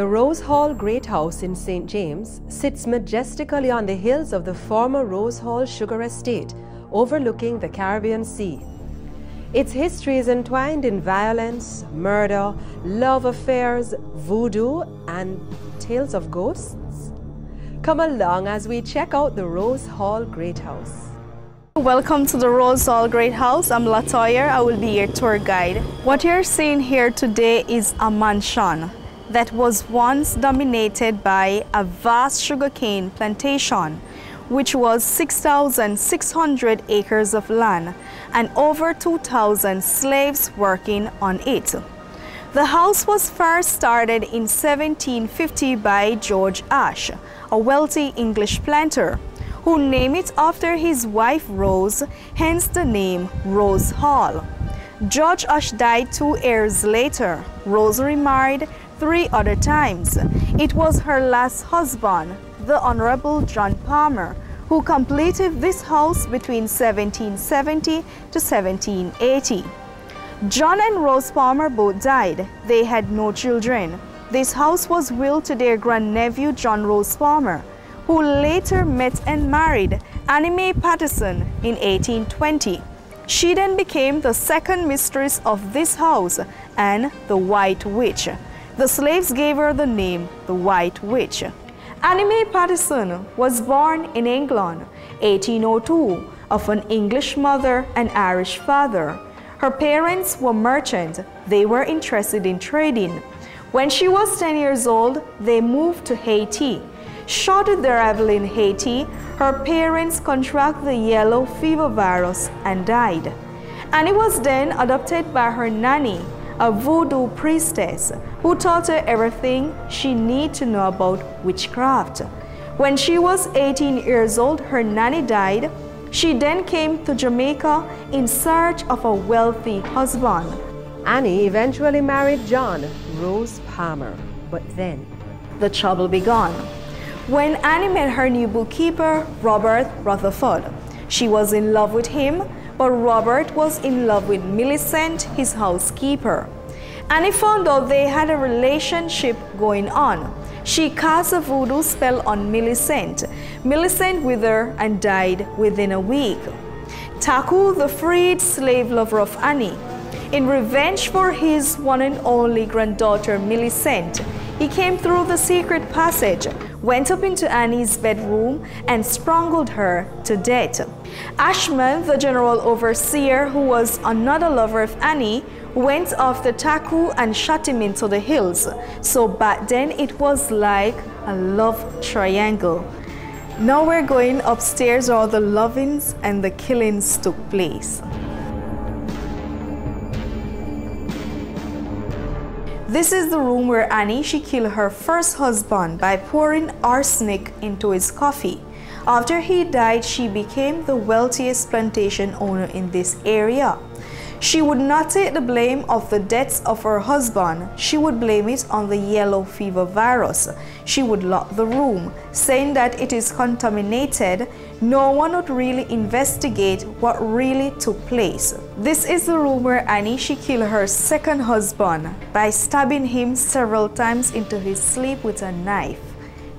Rosehall Great House in St. James sits majestically on the hills of the former Rosehall Sugar Estate, overlooking the Caribbean Sea. Its history is entwined in violence, murder, love affairs, voodoo, and tales of ghosts. Come along as we check out the Rosehall Great House. Welcome to the Rosehall Great House. I'm Latoya. I will be your tour guide. What you're seeing here today is a mansion that was once dominated by a vast sugarcane plantation, which was 6,600 acres of land and over 2,000 slaves working on it. The house was first started in 1750 by George Ashe, a wealthy English planter, who named it after his wife Rose, hence the name Rosehall. George Ashe died 2 years later. Rose remarried 3 other times. It was her last husband, the Honorable John Palmer, who completed this house between 1770 to 1780. John and Rose Palmer both died. They had no children. This house was willed to their grandnephew John Rose Palmer, who later met and married Annie Mae Patterson in 1820. She then became the second mistress of this house and the White Witch. The slaves gave her the name the White Witch. Annie Mae Patterson was born in England, 1802, of an English mother and Irish father. Her parents were merchants. They were interested in trading. When she was 10 years old, they moved to Haiti. Shortly thereafter in Haiti, her parents contracted the yellow fever virus and died. Annie was then adopted by her nanny, a voodoo priestess, who taught her everything she needed to know about witchcraft. When she was 18 years old, her nanny died. She then came to Jamaica in search of a wealthy husband. Annie eventually married John Rose Palmer, but then the trouble began. When Annie met her new bookkeeper, Robert Rutherford, she was in love with him, but Robert was in love with Millicent, his housekeeper. Annie found out they had a relationship going on. She cast a voodoo spell on Millicent. Millicent withered and died within a week. Taku, the freed slave lover of Annie, in revenge for his one and only granddaughter Millicent, he came through the secret passage, went up into Annie's bedroom and strangled her to death. Ashman, the general overseer, who was another lover of Annie, went after Taku and shot him into the hills. So back then it was like a love triangle. Now we're going upstairs where all the lovings and the killings took place. This is the room where Annie, she killed her first husband by pouring arsenic into his coffee. After he died, she became the wealthiest plantation owner in this area. She would not take the blame of the deaths of her husband. She would blame it on the yellow fever virus. She would lock the room, saying that it is contaminated. No one would really investigate what really took place. This is the room where Annie, she killed her second husband by stabbing him several times into his sleep with a knife.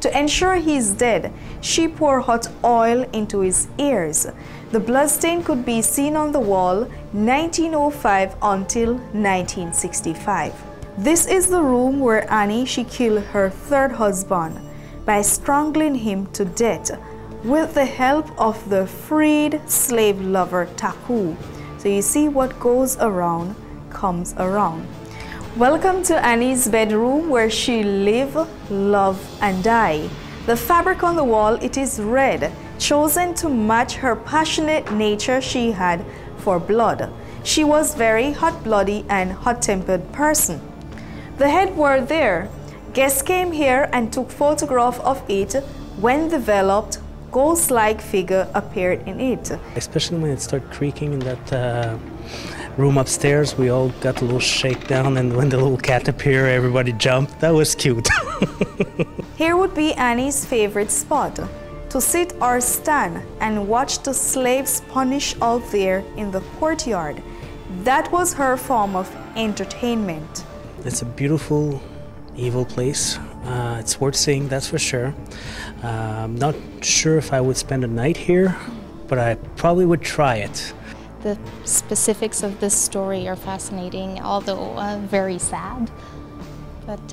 To ensure he's dead, she poured hot oil into his ears. The bloodstain could be seen on the wall 1905 until 1965. This is the room where Annie, she killed her third husband by strangling him to death with the help of the freed slave lover Taku. So you see, what goes around comes around. Welcome to Annie's bedroom where she live, love, and die. The fabric on the wall, it is red, chosen to match her passionate nature she had for blood. She was very hot-blooded and hot-tempered person. The headboard there, guests came here and took photograph of it. When developed, ghost-like figure appeared in it. Especially when it started creaking in that room upstairs, we all got a little shakedown, and when the little cat appeared, everybody jumped. That was cute. Here would be Annie's favorite spot, to sit or stand and watch the slaves punished out there in the courtyard. That was her form of entertainment. It's a beautiful, evil place. It's worth seeing, that's for sure. I'm not sure if I would spend a night here, but I probably would try it. The specifics of this story are fascinating, although very sad, but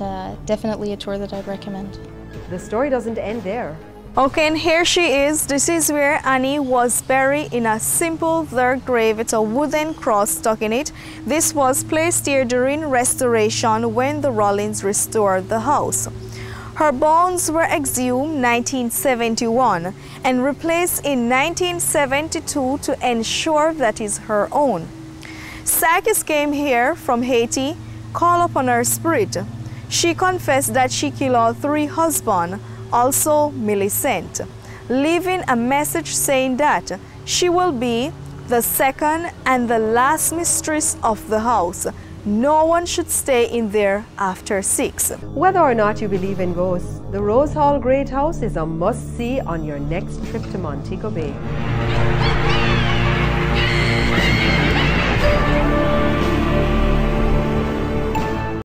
definitely a tour that I'd recommend. The story doesn't end there. Okay, and here she is. This is where Annie was buried in a simple dirt grave with a wooden cross stuck in it. This was placed here during restoration when the Rollins restored the house. Her bones were exhumed 1971 and replaced in 1972 to ensure that is her own. Sakis came here from Haiti, called upon her spirit. She confessed that she killed all 3 husbands, also Millicent, leaving a message saying that she will be the second and the last mistress of the house. No one should stay in there after 6. Whether or not you believe in ghosts, the Rosehall Great House is a must-see on your next trip to Montego Bay.